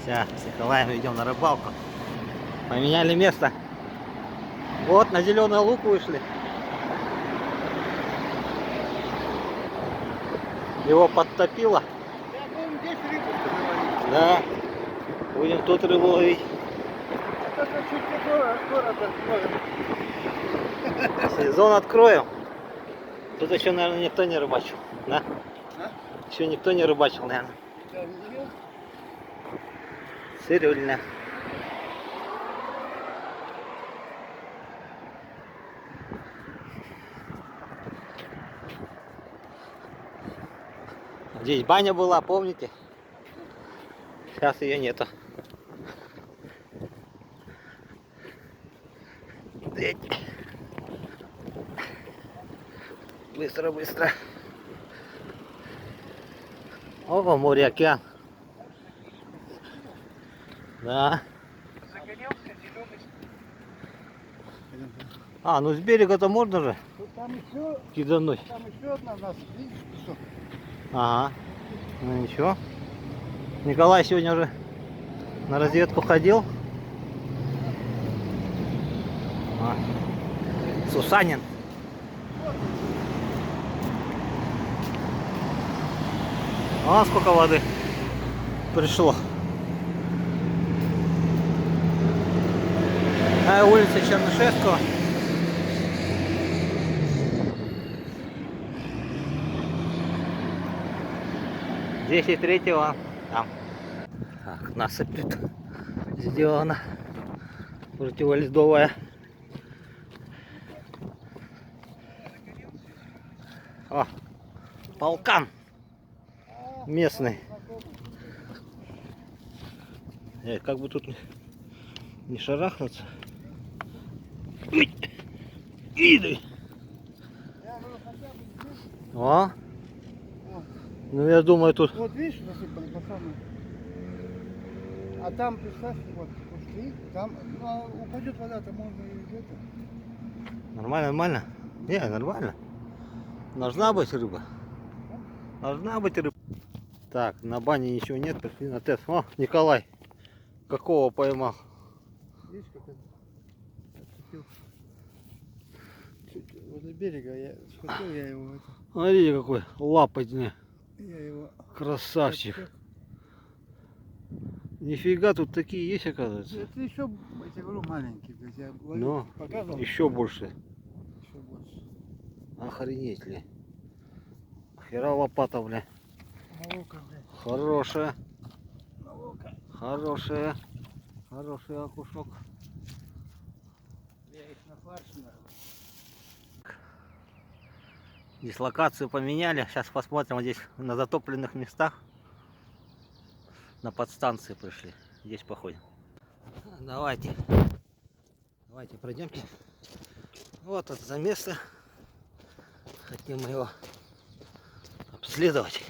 Сейчас с Николаем идем на рыбалку. Поменяли место. Вот на зеленый луг вышли. Его подтопило. Здесь рыбу ловить. Да. Будем тут рыбу ловить. Это чуть город откроем. Сезон откроем. Тут еще, наверное, никто не рыбачил. Да? А? Еще никто не рыбачил, наверное. Да, видел? Цирюльня. Здесь баня была, помните? Сейчас ее нету. Быстро, быстро. О, море, океан. Да. Загонялся зеленый. А, ну с берега-то можно же Тут там еще кидануть. одна у нас, видишь, кусок. Ага. Ну ничего. Николай сегодня уже на разведку ходил. А. Сусанин. А сколько воды пришло. А улица Чернышевского. Десять третьего там. Так, насыпь тут сделана противоледовая. О, полкан местный. Как бы тут не шарахнуться. Иди. О, ну я думаю тут. Вот видишь, насыпали по самому. А там, представь, вот ушли, там, ну, а упадет вода, то можно и это. Нормально, нормально? Не, нормально. Должна быть рыба. Должна быть рыба. Так, на бане ничего нет, пошли на тест. О, Николай, какого поймал? Видишь, как он отцепил. Чуть возле берега я схватил, я его это. Смотри, какой лапотный. Я его. Красавчик. Отсек. Нифига, тут такие есть, оказывается. Это еще, я тебе говорю, маленький. То есть я Ну, показывал. еще больше. Еще больше. Охренеть ли. Хера лопата, бля. Молока, блядь. Хорошая. Молока. Хорошая. Хороший окушок. Я их на фарш нахуй. Дислокацию поменяли. Сейчас посмотрим, вот здесь на затопленных местах. На подстанции пришли. Здесь походим. Давайте. Давайте пройдемте. Вот это за место. Хотим мы его обследовать.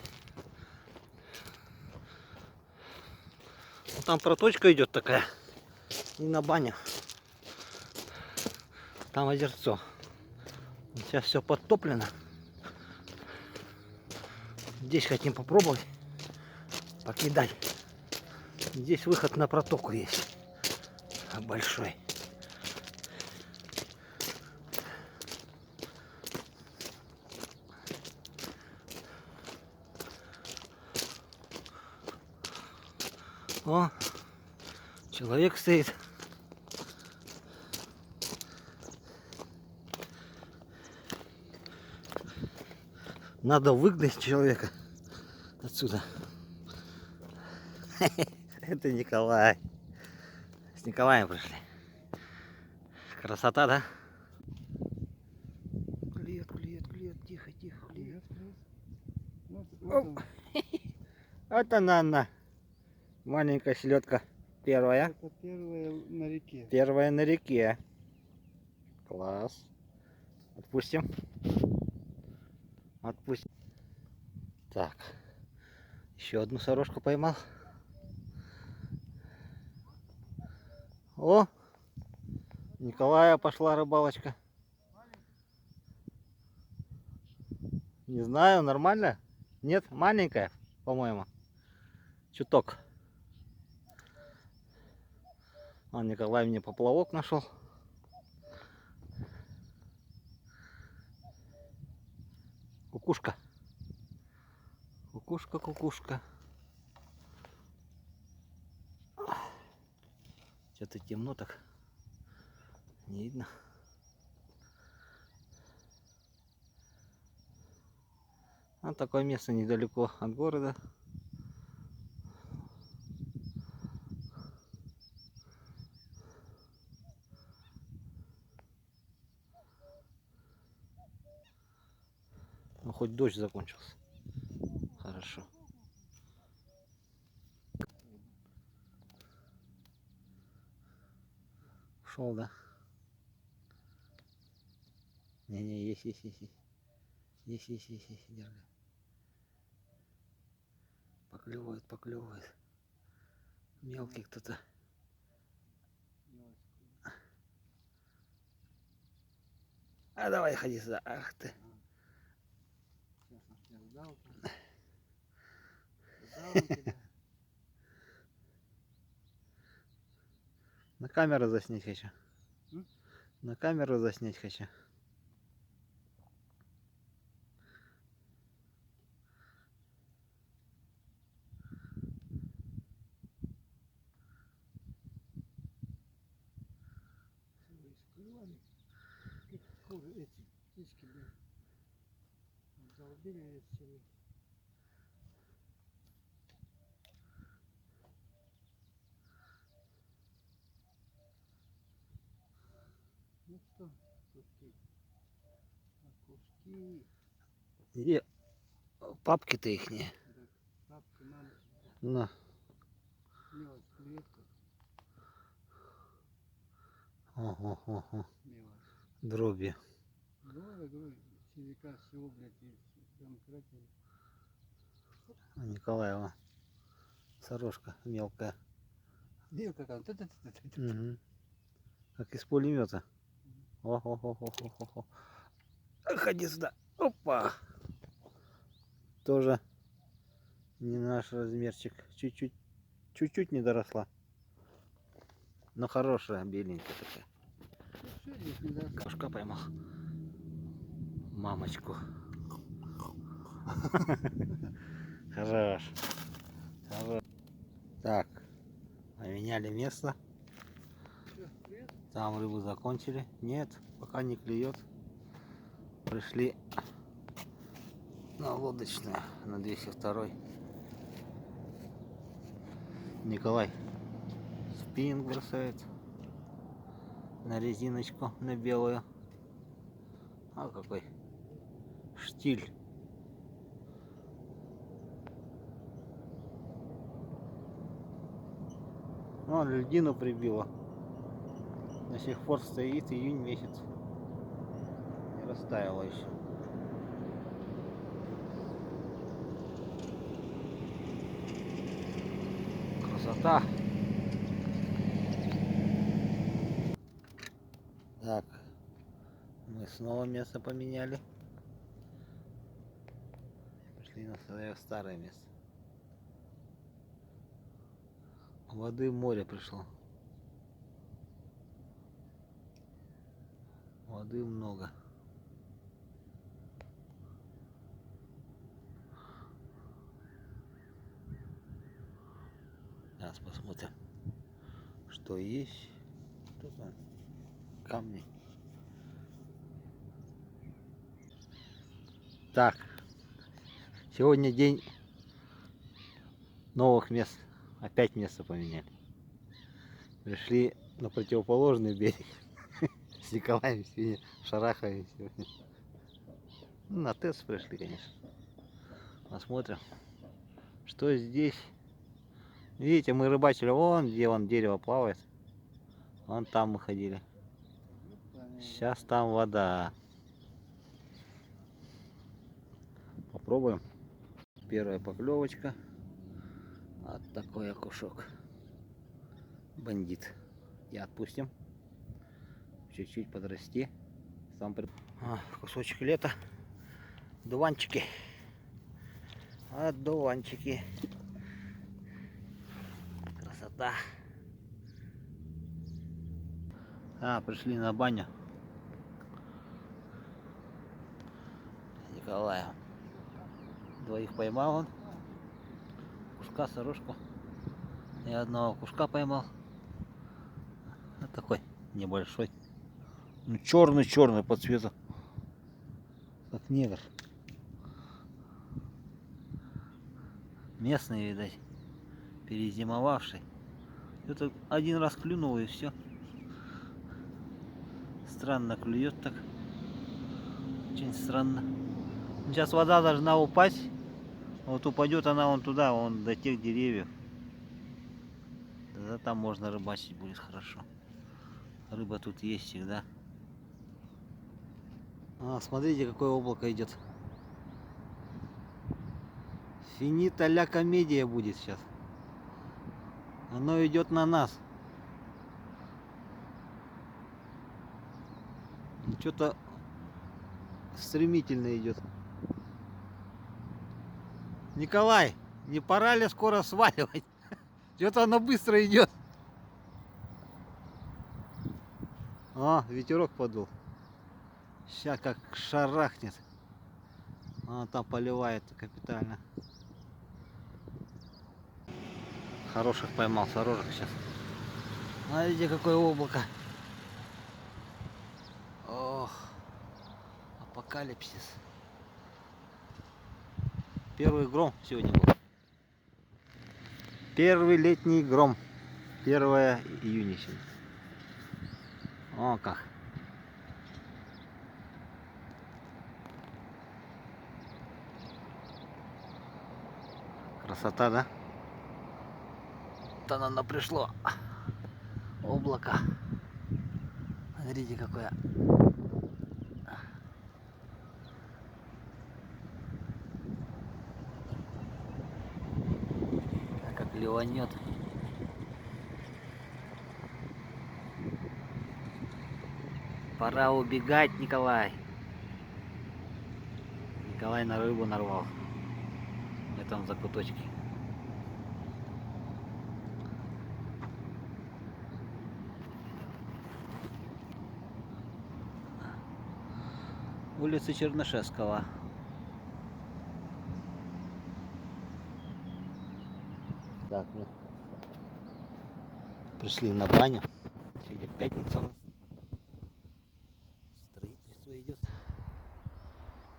Ну, там проточка идет такая. И на баню. Там озерцо. Сейчас все подтоплено. Здесь хотим попробовать покидать. Здесь выход на протоку есть. Большой. О, человек стоит. Надо выгнать человека отсюда. Это Николай. С Николаем пришли. Красота, да? Клет, клет, клет. Тихо, тихо, клет. Вот она. Маленькая селедка. Первая. Это первая на реке. Первая на реке. Класс. Отпустим. Отпустим. Так. Еще одну сорожку поймал. О! Николая пошла рыбалочка. Не знаю, нормально? Нет, маленькая, по-моему. Чуток. А Николай мне поплавок нашел. Кукушка. Кукушка, кукушка. Что-то темно так. Не видно. А такое место недалеко от города. Ну, хоть дождь закончился. Хорошо. Ушел, да? Не-не, есть. Есть, держи. Поклевывает. Мелкий кто-то. А давай ходи сюда. Ах ты. На камеру заснять хочу. На камеру заснять хочу. Ну что, куски. Куски. Где папки-то ихние? Папка, мамочка. На. Мелочь, клетка. Ого. Мелочь. Дроби. Дробь. Сивика всего, блядь, есть. Демократия. Николаева. Сорожка мелкая. Мелко как. Угу. Как из пулемета. Ого. Ходи сюда. Опа. Тоже не наш размерчик. Чуть-чуть не доросла. Но хорошая, беленькая такая. Кошка поймал. Мамочку. Хорош. Так, поменяли место. Там рыбу закончили. Нет, пока не клюет. Пришли на лодочную, на 202. Николай спиннинг бросает на резиночку, на белую. А какой штиль. Вон льдину прибило. До сих пор стоит, июнь месяц. Не растаяло еще. Красота. Так, мы снова место поменяли. Пришли на свое старое место. Воды море пришло. Воды много. Сейчас посмотрим, что есть. Что там? Камни. Так, сегодня день новых мест. Опять место поменяли. Пришли на противоположный берег. С Николаем сегодня шарахаем сегодня. Ну, на тест пришли, конечно. Посмотрим, что здесь. Видите, мы рыбачили вон, где вон дерево плавает. Вон там мы ходили. Сейчас там вода. Попробуем. Первая поклевочка. Вот такой окушок. Бандит. И отпустим. Чуть-чуть подрасти. Кусочек лета. Дуванчики. Одуванчики. Красота. А, пришли на баню. Николая. Двоих поймал он. Кушка, сорожку. И одного кушка поймал. Вот такой небольшой. Ну, черный по цвету. Как негр. Местный, видать. Перезимовавший. Это один раз клюнул и все. Странно клюет так. Очень странно. Сейчас вода должна упасть. Вот упадет она вон туда, вон до тех деревьев. Тогда там можно рыбачить будет хорошо. Рыба тут есть всегда. А, смотрите, какое облако идет. Финита ля комедия будет сейчас. Оно идет на нас. Что-то стремительно идет. Николай, не пора ли скоро сваливать? Что-то оно быстро идет. А, ветерок подул. Сейчас как шарахнет. А, там поливает капитально. Хороших поймал сорожек сейчас. Смотрите, какое облако. Ох, апокалипсис. Первый гром сегодня был. Первый летний гром. 1 июня сегодня. О, как. Красота, да? Вот оно пришло. Облако. Смотрите, какое. Как ливанет. Пора убегать, Николай. Николай на рыбу нарвал. В этом закуточке. Улица Чернышевского. Так, мы пришли на баню. Сегодня пятница у нас. Строительство идет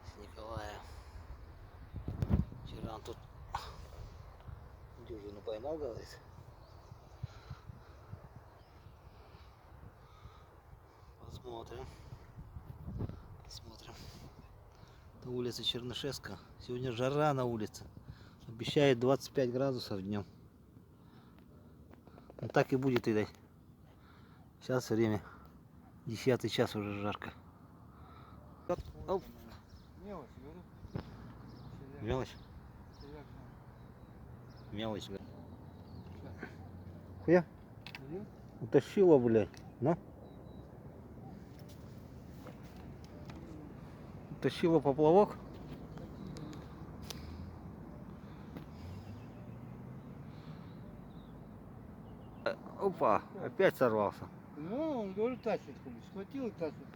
с Николаем. Вчера он тут дюжину поймал, говорит. Посмотрим. Смотрим. Это улица Чернышевская. Сегодня жара на улице. Обещает 25 градусов днем. Ну, так и будет, видать. Сейчас время 10 час, уже жарко. Оп. Мелочь. Мелочь. Хуя? Утащила, блядь. На. Утащила поплавок. Опа, опять сорвался. Ну, он говорит, тащит. Схватил и тащит.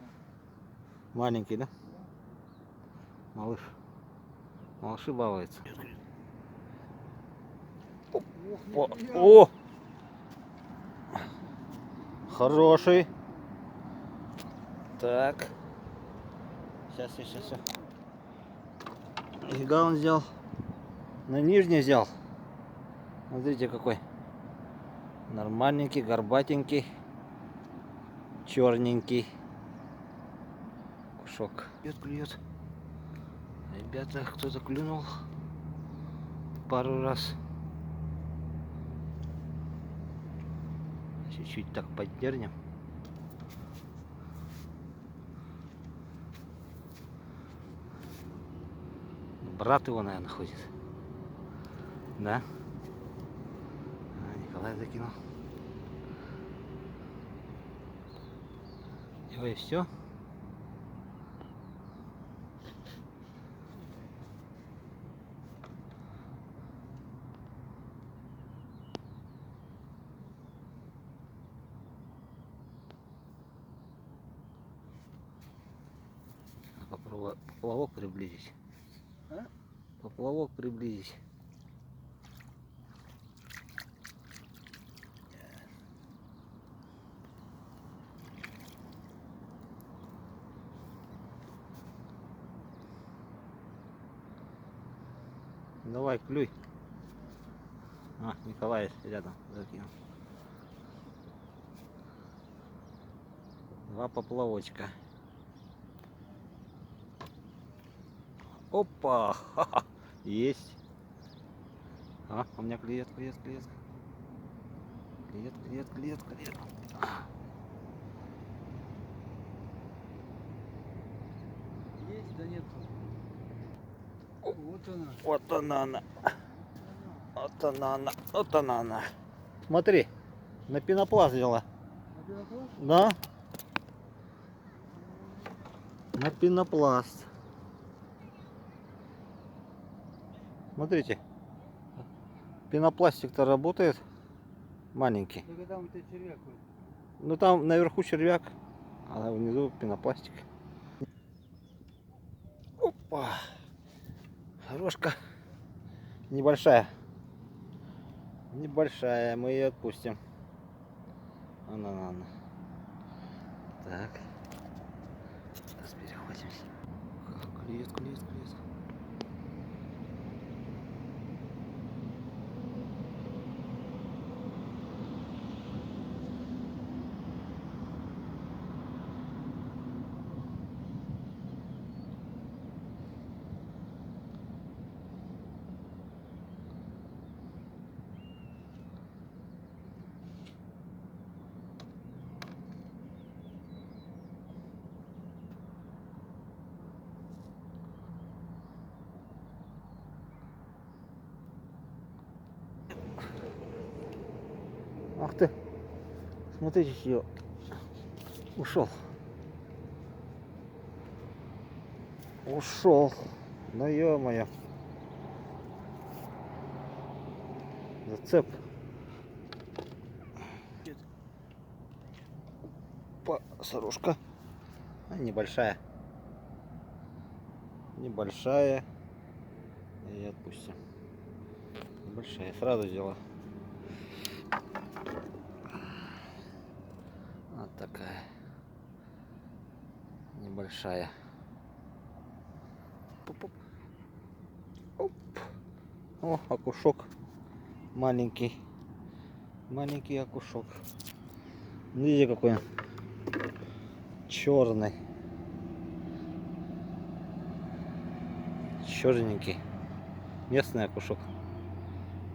Маленький, да? Малыш. Малыши балуются. О, о! Хороший. Так. Сейчас. Фига он взял. На нижний взял. Смотрите какой. Нормальненький, горбатенький. Черненький. Кушок. Клюет. Ребята, кто-то клюнул пару раз. Чуть-чуть так поддернем. Брат его, наверное, ходит. Да? А, Николай закинул. И все. поплавок приблизить. А? Поплавок приблизить. Давай, клюй. А, Николай рядом закинул. Два поплавочка. Опа! Ха-ха. Есть. А у меня клюет. Клюет. Есть, да нет. Вот она. Вот она. Вот она. Смотри, на пенопласт взяла. А пенопласт? Да. На пенопласт. Смотрите. Пенопластик-то работает. Маленький. Только там вот эти червяк. Ну там наверху червяк, а внизу пенопластик. Опа. Хорошка. Небольшая. Небольшая. Мы ее отпустим. Она. Так. Сейчас перехватимся. Клюет. Ах ты. Смотрите, ее ушел. Ну ё-моё. Зацеп. Сорожка. Небольшая. И отпустим. Небольшая. Сразу взяла. Вот такая. Небольшая. Оп. О, окушок. Маленький окушок. Видите, какой он черный. Черненький. Местный окушок.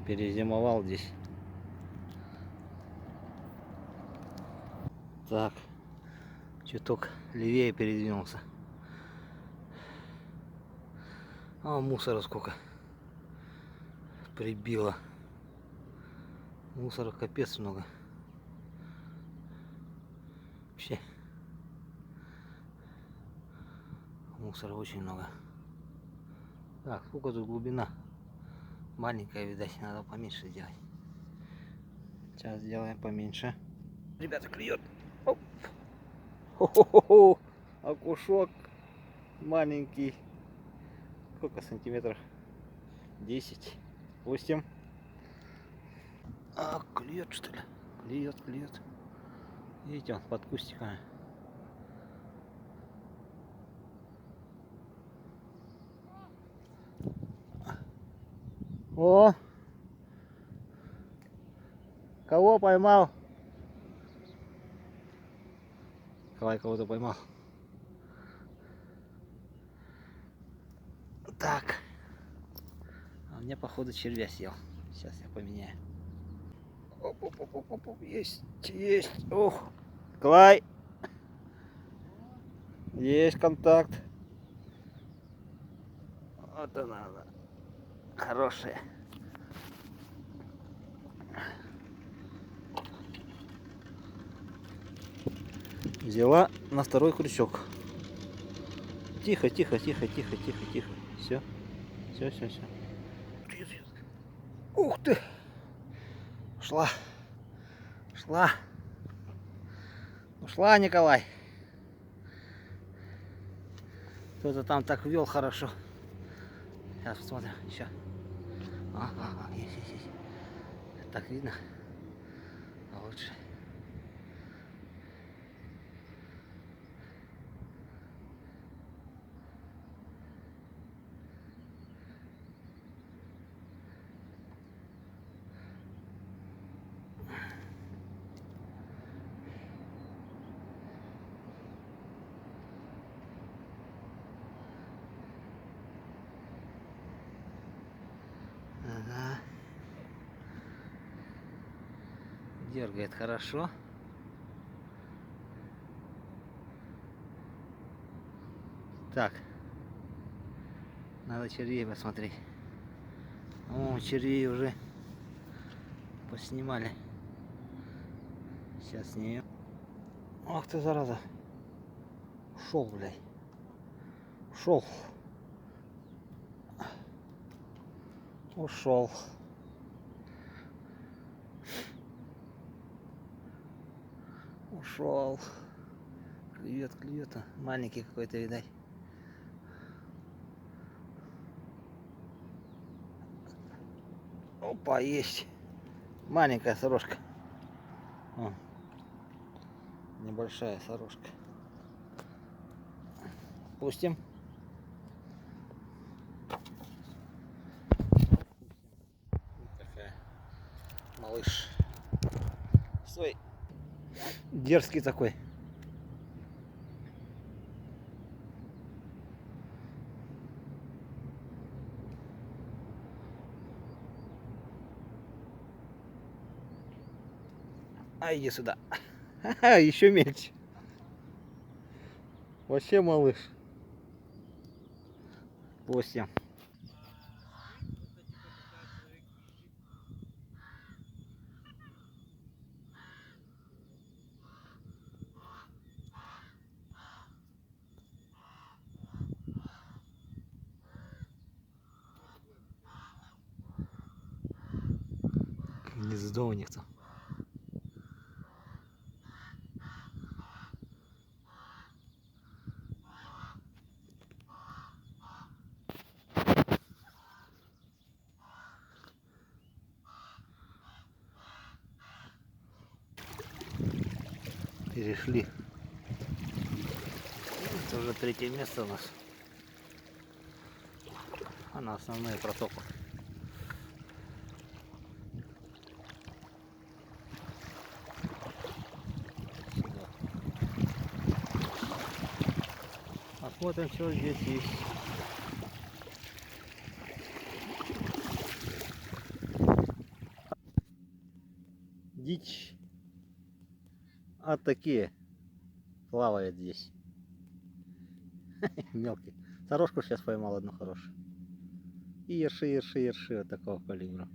Перезимовал здесь. Так. Чуток левее передвинулся. А мусора сколько прибило. Мусора капец много. Вообще. Мусора очень много. Так, сколько тут глубина? Маленькая, видать, надо поменьше сделать. Сейчас сделаем поменьше. Ребята, клюет. Оп. Хо-хо-хо. Окушок маленький. Сколько сантиметров? 10. Пустим. А, клюет, что ли? Клюет. Видите, он под кустиками. О! Кого поймал? Николай кого-то поймал. Так. А мне, походу, червя съел. Сейчас я поменяю. Оп. Есть. Ух. Клай. Есть контакт. Вот она. Хорошая. Взяла на второй крючок. Тихо. Все. Ух ты. Ушла, Николай. Кто-то там так вел хорошо. Сейчас посмотрим. Еще. Ага, есть. Так видно. А лучше. Ага. Дергает хорошо. Так. Надо червей посмотреть. О, червей уже поснимали. Сейчас снимем. Ах ты, зараза. Ушел, блядь. Ушел. Ушел. Ушел. Клюет. Маленький какой-то, видать. Опа, есть. Маленькая сорожка. О, небольшая сорожка. Пустим. Такая. Малыш. Стой. Дерзкий такой. А иди сюда. Еще мельче. Вообще малыш. Пустим. Гнездо у них там. Перешли. Это уже третье место у нас. А на основные протоку. Сюда. Посмотрим, что здесь есть. Дичь. А такие плавают здесь. Мелкие. Сорожку сейчас поймал одну хорошую. И ерши вот такого калибра.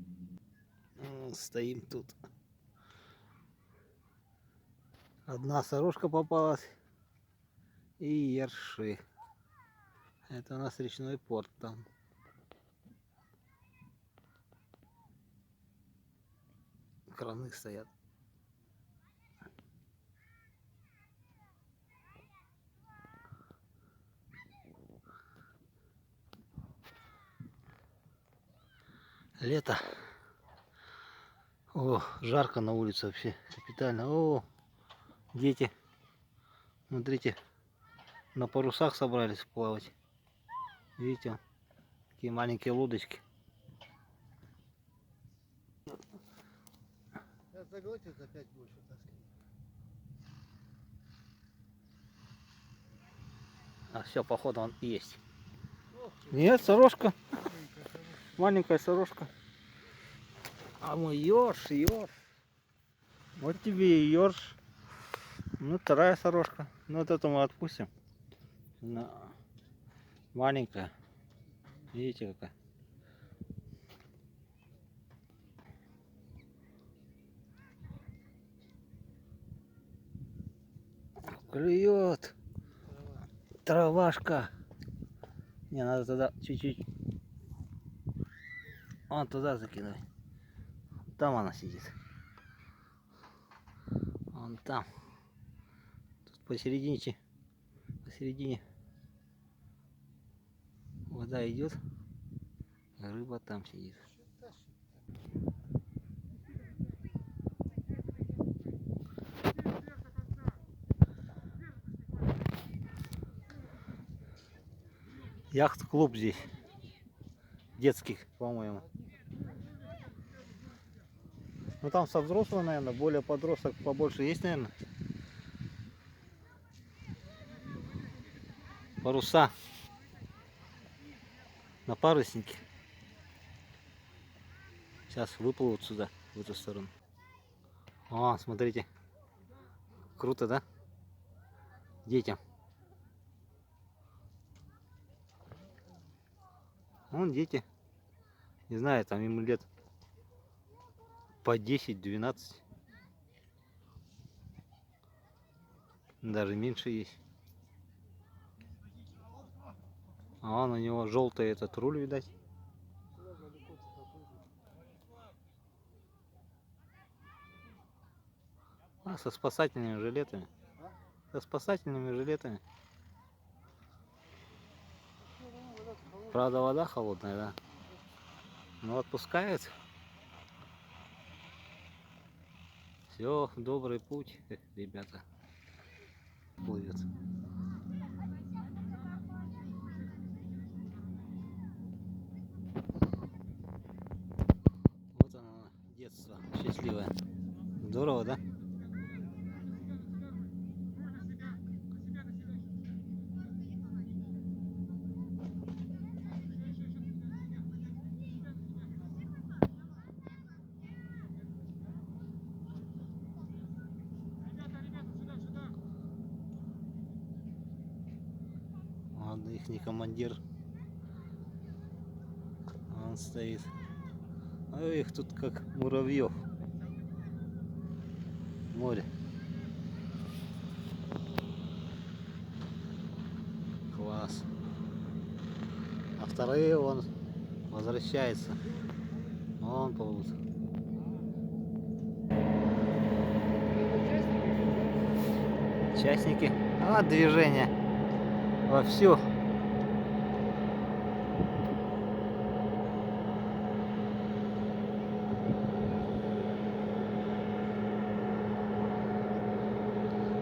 Стоим тут. Одна сорожка попалась. И ерши. Это у нас речной порт там. Краны стоят. Лето. О, жарко на улице вообще. Капитально. О, дети. Смотрите. На парусах собрались плавать. Видите? Такие маленькие лодочки. Сейчас заглотит, опять будешь таскать. А все, походу он есть. Ох ты, Нет, сорожка. маленькая сорожка. Маленькая сорожка. А мой ёрш. Вот тебе и ёрш. Ну, вторая сорожка. Ну, вот эту мы отпустим. Маленькая. Видите какая? Клюет. Травашка. Не, надо туда чуть-чуть. Вон туда закинуть. Там она сидит. Вон там. Тут посередине. Вода идет, а рыба там сидит. Яхт-клуб здесь. Детских, по-моему. Ну там со взрослого, наверное, более подросток побольше есть, наверное. Паруса на паруснике. Сейчас выплывут сюда, в эту сторону. О, смотрите. Круто, да? Детям. Вон дети. Не знаю, там ему лет по 10-12. Даже меньше есть. А вон у него желтый этот руль, видать. А, со спасательными жилетами. Со спасательными жилетами. Правда, вода холодная, да. Но отпускает. Все, добрый путь, ребята. Плывет. Вот оно, детство счастливое. Здорово, да? Ладно, их не командир. Он стоит. А их тут как муравьев. Море. Класс. А вторые он возвращается. Вон плывут. Частники. А, движение вовсю.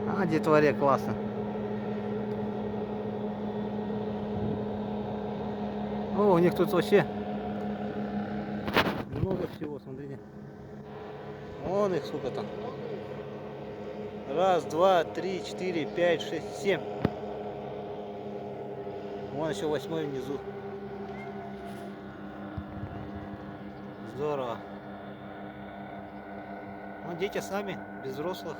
А, детворе классно. О, у них тут вообще много всего, смотрите. Вон их сколько там. Раз, два, три, четыре, пять, шесть, 7. Вон еще 8 внизу. Здорово. Вон дети сами, без взрослых.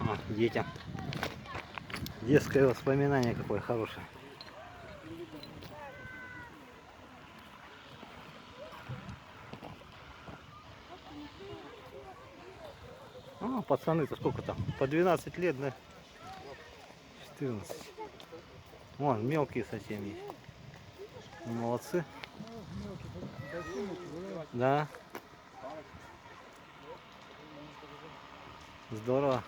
А, детям. Детское воспоминание какое хорошее. А, пацаны-то сколько там? По 12 лет, да? 14. Вон, мелкие совсем есть. Молодцы. Да. Здорово.